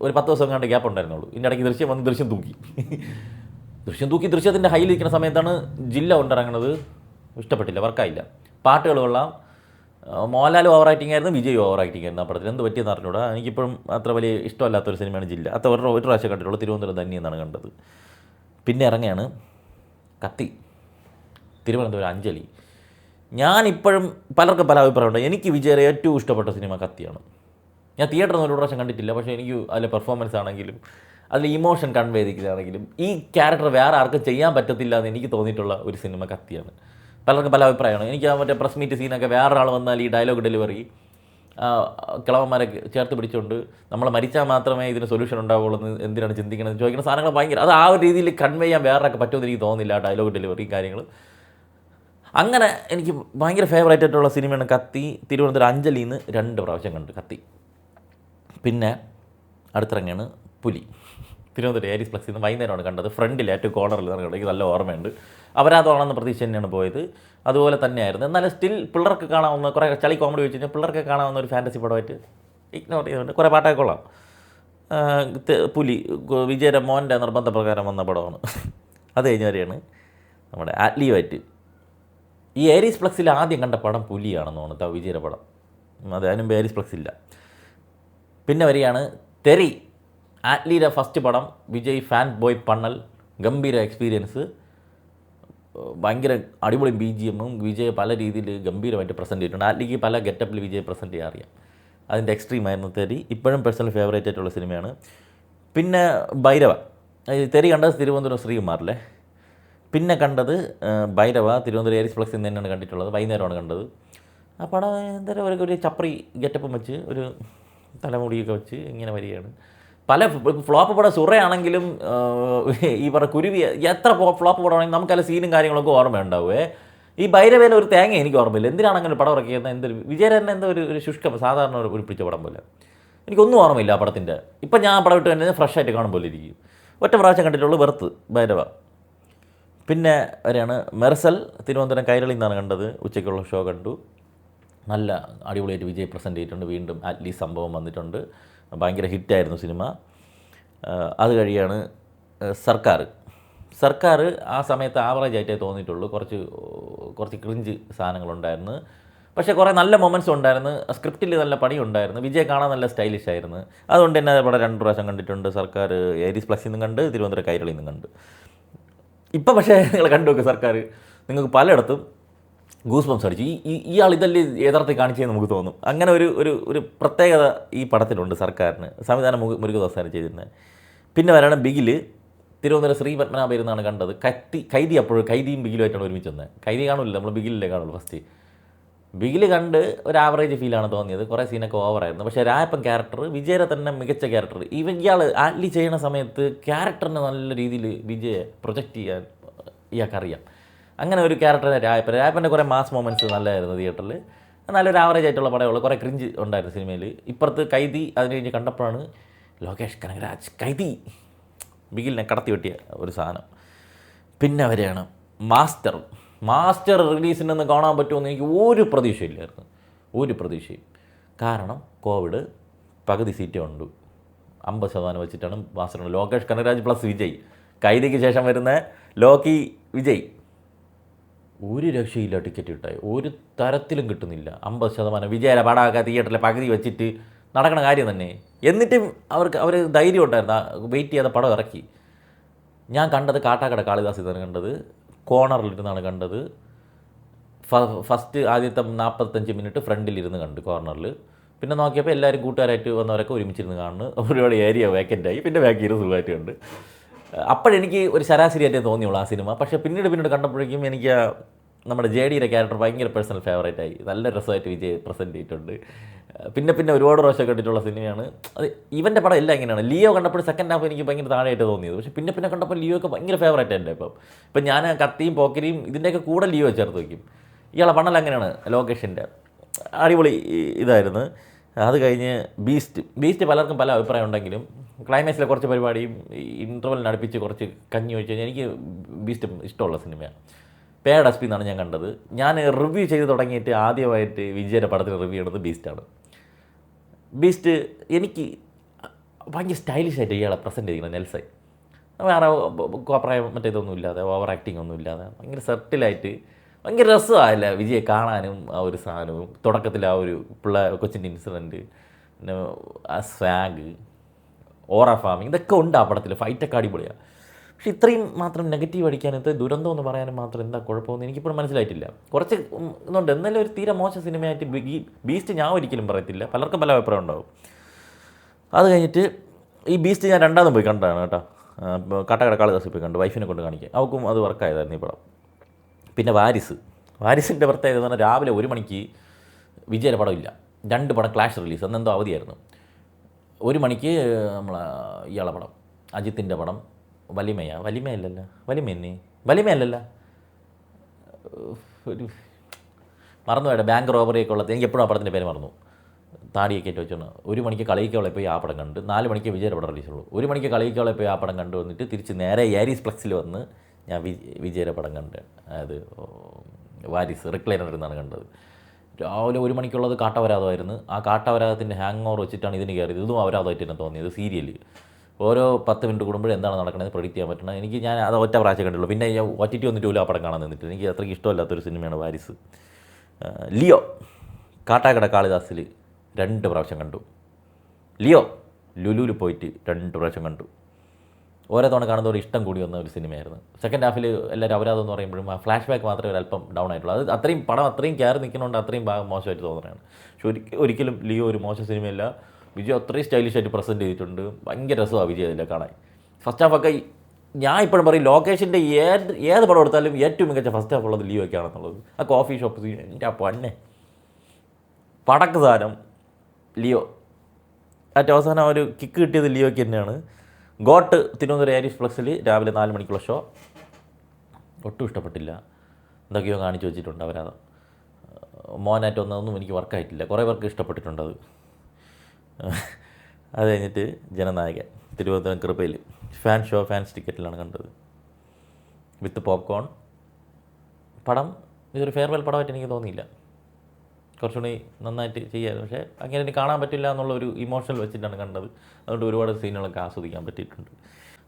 ഒരു 10 ദിവസം കണ്ട് ഗ്യാപ്പ് ഉണ്ടായിരുന്നുള്ളൂ. ഇതിൻ്റെ ഇടയ്ക്ക് ദൃശ്യം വന്ന് ദൃശ്യം തൂക്കി. ദൃശ്യത്തിൻ്റെ ഹൈയിൽ ഇരിക്കുന്ന സമയത്താണ് ജില്ല കൊണ്ടിറങ്ങുന്നത്. ഇഷ്ടപ്പെട്ടില്ല, വർക്കായില്ല. പാട്ടുകൾ കൊള്ളാം. മോഹൻലാലും ഓവർ ആക്ടിങ് ആയിരുന്നു, വിജയ് ഓവർ ആക്ടിങ് ആയിരുന്നു. ആ പടത്തിൽ എന്ത് പറ്റിയെന്ന് അറിഞ്ഞൂടാ. എനിക്കിപ്പോഴും അത്ര വലിയ ഇഷ്ടമല്ലാത്തൊരു സിനിമയാണ് ജില്ല. ഒരു പ്രാവശ്യം കണ്ടിട്ടുള്ളൂ, തിരുവനന്തപുരം തന്നെ എന്നാണ് കണ്ടത്. പിന്നെ ഇറങ്ങിയാണ് കത്തി, തിരുവനന്തപുരം അഞ്ജലി. ഞാനിപ്പോഴും പലർക്കും പല അഭിപ്രായമുണ്ട്. എനിക്ക് വിജയുടെ ഏറ്റവും ഇഷ്ടപ്പെട്ട സിനിമ കത്തിയാണ്. ഞാൻ തിയേറ്ററിൽ ഒരു പ്രാവശ്യം കണ്ടിട്ടില്ല, പക്ഷേ എനിക്ക് അതിലെ പെർഫോമൻസ് ആണെങ്കിലും അതിൽ ഇമോഷൻ കൺവേ ചെയ്തിരിക്കുകയാണെങ്കിലും ഈ ക്യാരക്ടർ വേറെ ആർക്കും ചെയ്യാൻ പറ്റത്തില്ല എന്ന് എനിക്ക് തോന്നിയിട്ടുള്ള ഒരു സിനിമ കത്തിയാണ്. പലർക്കും പല അഭിപ്രായമാണ്. എനിക്ക് ആ മറ്റേ പ്രസ് മീറ്റ് സീനൊക്കെ വേറൊരാൾ വന്നാൽ ഈ ഡയലോഗ് ഡെലിവറി കിളവന്മാരെ ചേർത്ത് പിടിച്ചുകൊണ്ട് നമ്മൾ മരിച്ചാൽ മാത്രമേ ഇതിന് സൊല്യൂഷൻ ഉണ്ടാവുള്ളൂ എന്ന് എന്തിനാണ് ചിന്തിക്കണമെന്ന് ചോദിക്കുന്ന സാധനങ്ങൾ ഭയങ്കര, അത് ആ ഒരു രീതിയിൽ കൺവേ ചെയ്യാൻ വേറൊക്കെ പറ്റുമെന്ന് എനിക്ക് തോന്നുന്നില്ല. ആ ഡയലോഗ് ഡെലിവറി കാര്യങ്ങൾ അങ്ങനെ എനിക്ക് ഭയങ്കര ഫേവറേറ്റ് ആയിട്ടുള്ള സിനിമയാണ് കത്തി. തിരുവനന്തപുരം അഞ്ജലിയിൽ നിന്ന് 2 പ്രാവശ്യം കണ്ട് കത്തി. പിന്നെ അടുത്തിറങ്ങിയാണ് പുലി. തിരുവനന്തപുരം ഏരീസ് പ്ലക്സിൽ നിന്ന് വൈകുന്നേരമാണ് കണ്ടത്. ഫ്രണ്ടിൽ ഏറ്റവും കോർണറിൽ കണ്ടത്, എനിക്ക് നല്ല ഓർമ്മയുണ്ട്. അപരാധമാണെന്ന് പ്രതീക്ഷ തന്നെയാണ് പോയത്. അതുപോലെ തന്നെയായിരുന്നു. എന്നാലും സ്റ്റിൽ പിള്ളേർക്ക് കാണാവുന്ന, കുറേ ചളി കോമഡി വെച്ച് കഴിഞ്ഞാൽ പിള്ളേർക്ക് കാണാവുന്ന ഒരു ഫാൻറ്റസി പടമായിട്ട് ഇഗ്നോർ ചെയ്തുകൊണ്ട് കുറേ പാട്ടൊക്കെ കൊള്ളാം. പുലി വിജയുടെ മോൻ്റെ നിർബന്ധപ്രകാരം വന്ന പടമാണ്. അത് കഴിഞ്ഞ് വരെയാണ് നമ്മുടെ ആറ്റ്ലിയുമായിട്ട്. ഈ ഏരീസ് പ്ലക്സിൽ ആദ്യം കണ്ട പടം പുലിയാണെന്ന് തോന്നുന്നു, വിജയുടെ പടം. അതെ, അതിനും ഏരീസ് പ്ലക്സ് ഇല്ല. പിന്നെ വരികയാണ് തെറി, ആറ്റ്ലിയുടെ ഫസ്റ്റ് പടം. വിജയ് ഫാൻ ബോയ് പണ്ണൽ, ഗംഭീര എക്സ്പീരിയൻസ്. ഭയങ്കര അടിപൊളി BGMും വിജയ് പല രീതിയിൽ ഗംഭീരമായിട്ട് പ്രസൻറ്റ് ചെയ്തിട്ടുണ്ട്. ആറ്റ്ലിക്ക് പല ഗെറ്റപ്പിൽ വിജയ് പ്രസൻറ്റ് ചെയ്യാൻ അറിയാം. അതിൻ്റെ എക്സ്ട്രീമായിരുന്നു തെരി. ഇപ്പോഴും പേഴ്സണൽ ഫേവറേറ്റ് ആയിട്ടുള്ള സിനിമയാണ്. പിന്നെ ഭൈരവ, തെരി കണ്ടത് തിരുവനന്തപുരം ശ്രീകുമാറിലെ, പിന്നെ കണ്ടത് ഭൈരവ തിരുവനന്തപുരം ഏരീസ് ഫ്ലക്സിൽ നിന്ന് തന്നെയാണ് കണ്ടിട്ടുള്ളത്. വൈകുന്നേരമാണ് കണ്ടത്. ആ പടം എന്തായാലും ഒരു ചപ്രി ഗെറ്റപ്പും വെച്ച് ഒരു തലമുടിയൊക്കെ വെച്ച് ഇങ്ങനെ വരികയാണ്. പല ഫ്ലോപ്പ് പടം സുറയാണെങ്കിലും ഈ പറഞ്ഞ കുരുവി എത്ര ഫ്ലോപ്പ് പടമാണെങ്കിലും നമുക്കല്ല സീനും കാര്യങ്ങളൊക്കെ ഓർമ്മയുണ്ടാവുമേ. ഈ ഭൈരവേല ഒരു തേങ്ങ എനിക്ക് ഓർമ്മയില്ല. എന്തിനാണ് അങ്ങനെ പടം ഇറക്കിയത്? എന്തൊരു വിജയൻ തന്നെ എന്തോ ഒരു ശുഷ്കം സാധാരണ ഒരു പിടിച്ച പടം പോലെ എനിക്കൊന്നും ഓർമ്മയില്ല ആ പടത്തിൻ്റെ. ഇപ്പം ഞാൻ പടം ഇട്ട് കഴിഞ്ഞാൽ ഫ്രഷ് ആയിട്ട് കാണും പോലെ ഇരിക്കും. ഒറ്റ പ്രാവശ്യം കണ്ടിട്ടുള്ളൂ, വെറുത്ത് ഭൈരവ. പിന്നെ വരെയാണ് മെർസൽ, തിരുവനന്തപുരം കൈരളിയിൽ നിന്നാണ് കണ്ടത്. ഉച്ചയ്ക്കുള്ള ഷോ കണ്ടു. നല്ല അടിപൊളിയായിട്ട് വിജയ് പ്രസൻറ്റ് ചെയ്തിട്ടുണ്ട്. വീണ്ടും അറ്റ്ലീസ്റ്റ് സംഭവം വന്നിട്ടുണ്ട്. ഭയങ്കര ഹിറ്റായിരുന്നു സിനിമ. അത് കഴിയാണ് സർക്കാർ ആ സമയത്ത് ആവറേജ് ആയിട്ടേ തോന്നിയിട്ടുള്ളൂ. കുറച്ച് ക്രിഞ്ച് സാധനങ്ങളുണ്ടായിരുന്നു. പക്ഷേ കുറേ നല്ല മൊമെൻറ്റ്സ് ഉണ്ടായിരുന്നു. സ്ക്രിപ്റ്റിൽ നല്ല പണിയുണ്ടായിരുന്നു. വിജയ് കാണാൻ നല്ല സ്റ്റൈലിഷ് ആയിരുന്നു. അതുകൊണ്ട് തന്നെ ഇവിടെ 2 പ്രാവശ്യം കണ്ടിട്ടുണ്ട്. സർക്കാർ ഏരീസ് പ്ലസിൽ നിന്നും കണ്ട്, തിരുവനന്തപുരം കൈരളിൽ നിന്നും കണ്ട്. ഇപ്പം പക്ഷേ നിങ്ങൾ കണ്ടു നോക്ക് സർക്കാർ, നിങ്ങൾക്ക് പലയിടത്തും ഗൂസ് ബംസ് അടിച്ചു. ഇയാൾ ഇതല്ലേ യഥാർത്ഥത്തിൽ കാണിച്ചതെന്ന് നമുക്ക് തോന്നും. അങ്ങനെ ഒരു പ്രത്യേകത ഈ പടത്തിലുണ്ട് സർക്കാരിന്. സംവിധാനം മുരുകദാസാണ് ചെയ്തിരുന്നത്. പിന്നെ വരാണ് ബിഗിൽ, തിരുവനന്തപുരം ശ്രീ പത്മനാഭയിരുന്നാണ് കണ്ടത്. കൈദി അപ്പോഴും കൈദിയും ബിഗിലുമായിട്ടാണ് ഒരുമിച്ച് വന്നത്. കൈദി കാണില്ല, നമ്മൾ ബിഗിലല്ലേ കാണുള്ളൂ ഫസ്റ്റ്. ബിഗിൽ കണ്ട് ഒരു ആവറേജ് ഫീലാണ് തോന്നിയത്. കുറേ സീനൊക്കെ ഓവറായിരുന്നു. പക്ഷേ രായപ്പൻ ക്യാരക്ടർ വിജയുടെ തന്നെ മികച്ച ക്യാരക്ടർ. ഇയാൾ ആറ്റ്ലി ചെയ്യുന്ന സമയത്ത് ക്യാരക്ടറിനെ നല്ല രീതിയിൽ വിജയെ പ്രൊജക്റ്റ് ചെയ്യാൻ ഇയാൾക്കറിയാം. അങ്ങനെ ഒരു ക്യാരക്ടർ രായപ്പൻ്റെ കുറേ മാസ് മൊമെൻറ്റ്സ് നല്ലതായിരുന്നു തിയേറ്ററിൽ. നല്ലൊരു ആവറേജ് ആയിട്ടുള്ള പടമുള്ളൂ. കുറേ ക്രിഞ്ച് ഉണ്ടായിരുന്നു സിനിമയിൽ. ഇപ്പുറത്ത് കൈദി അതിന് കഴിഞ്ഞ് കണ്ടപ്പോഴാണ് ലോകേഷ് കനകരാജ് കൈദി ബിഗിലിനെ കടത്തി വെട്ടിയ ഒരു സാധനം. പിന്നെ വരെയാണ് മാസ്റ്റർ റിലീസിനൊന്ന് കാണാൻ പറ്റുമെന്ന് എനിക്ക് ഒരു പ്രതീക്ഷയില്ലായിരുന്നു. ഒരു പ്രതീക്ഷയും. കാരണം കോവിഡ് പകുതി സീറ്റേ ഉണ്ട്. 50% വെച്ചിട്ടാണ് മാസ്റ്റർ. ലോകേഷ് കനകരാജ് പ്ലസ് വിജയ്. കൈദിക്ക് ശേഷം വരുന്ന ലോക്കി വിജയ്. ഒരു രക്ഷയില്ല ടിക്കറ്റ് കിട്ടായി. ഒരു തരത്തിലും കിട്ടുന്നില്ല. 50% വിജയയുടെ പടമൊക്കെ തിയേറ്ററിലെ പകുതി വെച്ചിട്ട് നടക്കണ കാര്യം തന്നെ. എന്നിട്ടും അവർ ധൈര്യം ഉണ്ടായിരുന്നു. വെയിറ്റ് ചെയ്ത പടം ഇറക്കി. ഞാൻ കണ്ടത് കാട്ടാക്കട കാളിദാസ് ഇതാണ് കണ്ടത്. കോർണറിലിരുന്നാണ് കണ്ടത്. ഫസ്റ്റ് ആദ്യത്തെ 45 മിനിറ്റ് ഫ്രണ്ടിലിരുന്ന് കണ്ട് കോർണറിൽ. പിന്നെ നോക്കിയപ്പോൾ എല്ലാവരും കൂട്ടുകാരായിട്ട് വന്നവരൊക്കെ ഒരുമിച്ചിരുന്ന് കാണുന്നു. ഒരുപാട് ഏരിയ വേക്കൻ്റായി. പിന്നെ ബാക്കിയിരുന്ന് സുഖമായിട്ട് കണ്ട്. അപ്പോഴെനിക്ക് ഒരു ശരാശരിയായിട്ടേ തോന്നിയുള്ളൂ ആ സിനിമ. പക്ഷേ പിന്നീട് കണ്ടപ്പോഴേക്കും എനിക്ക് നമ്മുടെ JDയുടെ ക്യാരക്ടർ ഭയങ്കര പേഴ്സണൽ ഫേവറേറ്റായി. നല്ല രസമായിട്ട് വിജയ് പ്രസൻറ്റ് ചെയ്തിട്ടുണ്ട്. പിന്നെ ഒരുപാട് പ്രാവശ്യം കണ്ടിട്ടുള്ള സിനിമയാണ് അത്. ഇവൻ്റെ പടം എല്ലാം ഇങ്ങനെയാണ്. ലിയോ കണ്ടപ്പോൾ സെക്കൻഡ് ഹാഫ് എനിക്ക് ഭയങ്കര താഴെയായിട്ട് തോന്നിയത്. പക്ഷേ പിന്നെ കണ്ടപ്പോൾ ലിയോ ഒക്കെ ഭയങ്കര ഫേവറേറ്റ് എൻ്റെ. ഇപ്പം ഞാൻ കത്തിയും പോക്കരിയും ഇതിൻ്റെയൊക്കെ കൂടെ ലിയോ ചേർത്ത് വയ്ക്കും. ഇയാളെ പണ്ടല്ല അങ്ങനെയാണ്. ലൊക്കേഷൻ്റെ അടിപൊളി ഇതായിരുന്നു. അത് കഴിഞ്ഞ് ബീസ്റ്റ് പലർക്കും പല അഭിപ്രായം ഉണ്ടെങ്കിലും ക്ലൈമാക്സിലെ കുറച്ച് പരിപാടിയും ഇൻ്റർവെല്ലിന് അടുപ്പിച്ച് കുറച്ച് കഞ്ഞി ഒഴിച്ച് കഴിഞ്ഞാൽ എനിക്ക് ബീസ്റ്റ് ഇഷ്ടമുള്ള സിനിമയാണ്. പേഡ് SP എന്നാണ് ഞാൻ കണ്ടത്. ഞാൻ റിവ്യൂ ചെയ്ത് തുടങ്ങിയിട്ട് ആദ്യമായിട്ട് വിജയുടെ പടത്തിന് റിവ്യൂ ചെയ്യുന്നത് ബീസ്റ്റാണ്. ബീസ്റ്റ് എനിക്ക് ഭയങ്കര സ്റ്റൈലിഷായിട്ട് ഇയാളെ പ്രസൻറ്റ് ചെയ്യുന്നത് നെൽസൺ. വേറെ അഭിപ്രായം മറ്റേതൊന്നും ഇല്ലാതെ ഓവർ ആക്ടിങ് ഒന്നും ഇല്ലാതെ ഭയങ്കര സെറ്റിലായിട്ട് ഭയങ്കര രസമായില്ല വിജയെ കാണാനും. ആ ഒരു സാധനവും തുടക്കത്തിൽ ആ ഒരു കൊച്ചിൻ്റെ ഇൻസിഡൻറ്റ്, പിന്നെ ആ സ്വാഗ്, ഓറ ഫാമിങ്, ഇതൊക്കെ ഉണ്ട് ആ പടത്തിൽ. ഫൈറ്റൊക്കെ അടിപൊളിയാണ്. പക്ഷേ ഇത്രയും മാത്രം നെഗറ്റീവ് അടിക്കാൻ ദുരന്തം എന്ന് പറയാനും മാത്രം എന്താ കുഴപ്പമൊന്നും എനിക്കിപ്പോഴും മനസ്സിലായിട്ടില്ല. കുറച്ച് ഇതുണ്ട്. എന്നാലും ഒരു തീരെ മോശം സിനിമയായിട്ട് ബീസ്റ്റ് ഞാൻ ഒരിക്കലും പറയത്തില്ല. പലർക്കും പല അഭിപ്രായം ഉണ്ടാവും. അത് കഴിഞ്ഞിട്ട് ഈ ബീസ്റ്റ് ഞാൻ രണ്ടാമതും പോയി കണ്ടതാണ് കേട്ടോ. കാട്ടാക്കട കാളിദാസിൽ പോയി കണ്ടു. വൈഫിനെ കൊണ്ട് കാണിക്കുക. അവൾക്കും അത് വർക്കായതായിരുന്നു ഈ പടം. പിന്നെ വാരിസിൻ്റെ പ്രത്യേകത എന്ന് പറഞ്ഞാൽ രാവിലെ 1 മണിക്ക് വിജയുടെ പടം ഇല്ല. 2 പടം ക്ലാഷ് റിലീസ്. അന്നെന്തോ അവധിയായിരുന്നു. 1 മണിക്ക് നമ്മളെ ഇയാളെ പടം, അജിത്തിൻ്റെ പടം വലിമയല്ലല്ലോ ഒരു മറന്നുപോയിട്ട് ബാങ്ക് റോബറിയൊക്കെ ഉള്ളത്. എനിക്ക് എപ്പോഴും ആ പടത്തിൻ്റെ പേര് മറന്നു. താടിയൊക്കെ ആയിട്ട് വെച്ചോണ്ട് 1 മണിക്ക് കളിയിക്കവളെ പോയി ആ പടം കണ്ട്. 4 മണിക്ക് വിജയുടെ പടം റിലീസുള്ളൂ. 1 മണിക്ക് കളിയിക്കവളെ പോയി ആ പടം കണ്ടു വന്നിട്ട് തിരിച്ച് നേരെ ഏരീസ് പ്ലക്സിൽ വന്ന് ഞാൻ വിജയുടെ പടം കണ്ട്. അതായത് വാരിസ് റിക്ലൈനറിൽ നിന്നാണ് കണ്ടത്. രാവിലെ 1 മണിക്കുള്ളത് കാട്ടവരാതമായിരുന്നു. ആ കാട്ടവരാതത്തിൻ്റെ ഹാങ് ഓവർ വെച്ചിട്ടാണ് ഇതിന് കയറിയത്. ഇതും അവരാതമായിട്ട് തന്നെ തോന്നിയത്. സീരിയൽ ഓരോ 10 മിനിറ്റ് കൂടുമ്പോഴും എന്താണ് നടക്കുന്നത് പ്രെഡിക്റ്റ് ചെയ്യാൻ പറ്റണം. ഞാൻ അത് ഒറ്റ പ്രാവശ്യം കണ്ടുള്ളൂ. പിന്നെ ഞാൻ OTT വന്നിട്ട് ആ പടം കാണാൻ നിന്നിട്ട് എനിക്ക് അത്രയ്ക്ക് ഇഷ്ടമല്ലാത്തൊരു സിനിമയാണ് വാരിസ്. ലിയോ കാട്ടാക്കട കാളിദാസിൽ 2 പ്രാവശ്യം കണ്ടു. ലിയോ ലുലുവിൽ പോയിട്ട് 2 പ്രാവശ്യം കണ്ടു. ഓരോ തവണ കാണുന്ന ഒരു ഇഷ്ടം കൂടി വന്ന ഒരു സിനിമയായിരുന്നു. സെക്കൻഡ് ഹാഫിൽ എല്ലാവരും അപരാധം എന്ന് പറയുമ്പോഴും ആ ഫ്ലാഷ് ബാക്ക് മാത്രമേ ഒരു അല്പം ഡൗൺ ആയിട്ടുള്ളൂ. അത് അത്രയും പടം അത്രയും കയറി നിൽക്കുന്നതുകൊണ്ട് അത്രയും ഭാഗം മോശമായിട്ട് തോന്നുന്നതാണ്. പക്ഷെ ഒരിക്കലും ലിയോ ഒരു മോശം സിനിമയല്ല. വിജയ് അത്രയും സ്റ്റൈലിഷായിട്ട് പ്രസൻറ്റ് ചെയ്തിട്ടുണ്ട്. ഭയങ്കര രസമാണ് വിജയ് അതിലെ കാണാൻ. ഫസ്റ്റ് ഹാഫൊക്കെ ഞാൻ ഇപ്പോഴും പറയും ലൊക്കേഷൻ്റെ ഏത് പടം എടുത്താലും ഏറ്റവും മികച്ച ഫസ്റ്റ് ഹാഫ് ഉള്ളത് ലിയോ ഒക്കെയാണെന്നുള്ളത്. ആ കോഫി ഷോപ്പ് സീൻ എൻ്റെ ആ പൊന്നെ പടക്ക് സാധനം ലിയോ. ഏറ്റവും അവസാനം ഒരു കിക്ക് കിട്ടിയത് ലിയോയ്ക്ക് തന്നെയാണ്. ഗോട്ട് തിരുവനന്തപുരം ഏരീസ് ഫ്ലക്സിൽ രാവിലെ 4 മണിക്കുള്ള ഷോ ഒട്ടും ഇഷ്ടപ്പെട്ടില്ല. എന്തൊക്കെയോ കാണിച്ചു വെച്ചിട്ടുണ്ട് അവരത്. മോനായിട്ട് വന്നതൊന്നും എനിക്ക് വർക്കായിട്ടില്ല. കുറേ പേർക്ക് ഇഷ്ടപ്പെട്ടിട്ടുണ്ട് അത്. അത് കഴിഞ്ഞിട്ട് ജനനായകൻ തിരുവനന്തപുരം കൃപയിൽ ഫാൻസ് ടിക്കറ്റിലാണ് കണ്ടത് വിത്ത് പോപ്കോൺ. പടം ഇതൊരു ഫെയർവെൽ പടമായിട്ട് എനിക്ക് തോന്നിയില്ല. കുറച്ചുകൂടി നന്നായിട്ട് ചെയ്യാമായിരുന്നു. പക്ഷേ അങ്ങനെ എനിക്ക് കാണാൻ പറ്റില്ല എന്നുള്ള ഒരു ഇമോഷണൽ വെച്ചിട്ടാണ് കണ്ടത്. അതുകൊണ്ട് ഒരുപാട് സീനുകളൊക്കെ ആസ്വദിക്കാൻ പറ്റിയിട്ടുണ്ട്.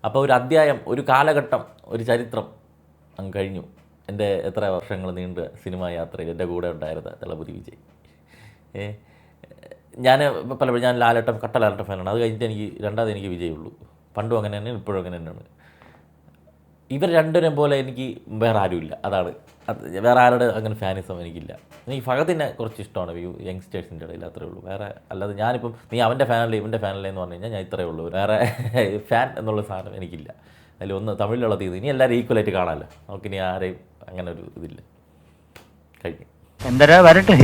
അപ്പോൾ ഒരു അധ്യായം, ഒരു കാലഘട്ടം, ഒരു ചരിത്രം അങ്ങ് കഴിഞ്ഞു. എൻ്റെ എത്ര വർഷങ്ങൾ നീണ്ട സിനിമാ യാത്രയിൽ എൻ്റെ കൂടെ ഉണ്ടായിരുന്ന ദളപതി വിജയ്. ഞാൻ പലപ്പോഴും ഞാൻ കട്ട ലാലേട്ടൻ ഫാനാണ്. അത് കഴിഞ്ഞിട്ട് രണ്ടാമത് എനിക്ക് വിജയുള്ളൂ. പണ്ടും അങ്ങനെ തന്നെയാണ്, ഇപ്പോഴും അങ്ങനെ തന്നെയാണ്. ഇവർ രണ്ടുപേരും പോലെ എനിക്ക് വേറെ ആരുമില്ല. അതാണ് വേറെ ആരുടെ അങ്ങനെ ഫാനിസം എനിക്കില്ല. എനിക്ക് ഫഹദിനെ കുറച്ച് ഇഷ്ടമാണ് യങ്സ്റ്റേഴ്സിൻ്റെ ഇടയിൽ, അത്രേ ഉള്ളൂ. വേറെ അല്ലാതെ ഞാനിപ്പം നീ അവൻ്റെ ഫാനല്ലേ ഇവൻ്റെ ഫാനല്ലേ എന്ന് പറഞ്ഞു കഴിഞ്ഞാൽ ഞാൻ ഇത്രയേ ഉള്ളൂ. വേറെ ഫാൻ എന്നുള്ള സാധനം എനിക്കില്ല. അതിലൊന്ന് തമിഴിലുള്ള തീയതി ഇനി എല്ലാവരും ഈക്വലായിട്ട് കാണാമല്ലോ. നമുക്കിനി ആരെയും അങ്ങനെ ഒരു ഇതില്ല. കഴിഞ്ഞു. എന്തരാ വരട്ടെ.